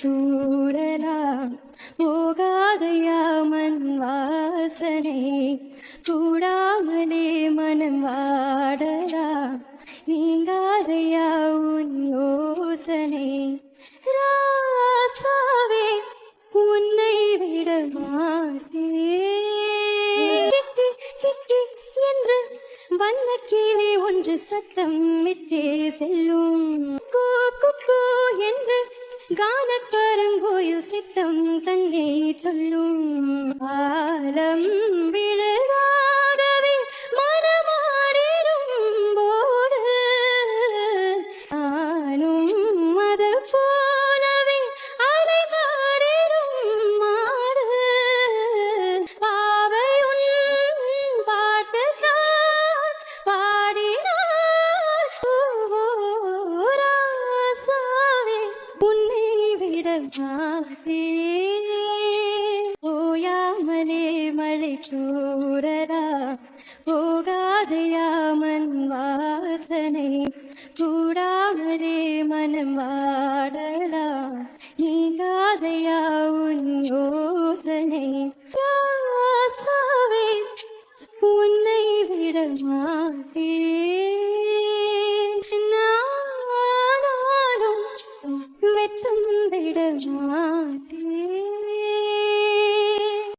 தூரலாம் போகாதையா மண் வாசனை கூடாமலே மனம் வாடலாம் நீங்காதையா உன் யோசனை ராசாவே உன்னை விட மாட்டேன் என்று வண்ணக்கிளி ஒன்று சத்தம் விட்டே செல்லும் கூ என்று கானக்கருங்கோயில் சித்தம் தங்கை சொல்லும் ஆலம் விழாகவே மனமாடிடும் போது நானும் அது போலவே அதை பாடிடும் மாடு பாவையுன் பாட்டுத்தான் பாடினார் ராசாவே உன்னை விட மாட்டேன் ஓயாமலே மழை தூரரா போகாதையா மண் வாசனை கூடாமலே மனம் வாடலா நீங்காதையா உன் யோசனை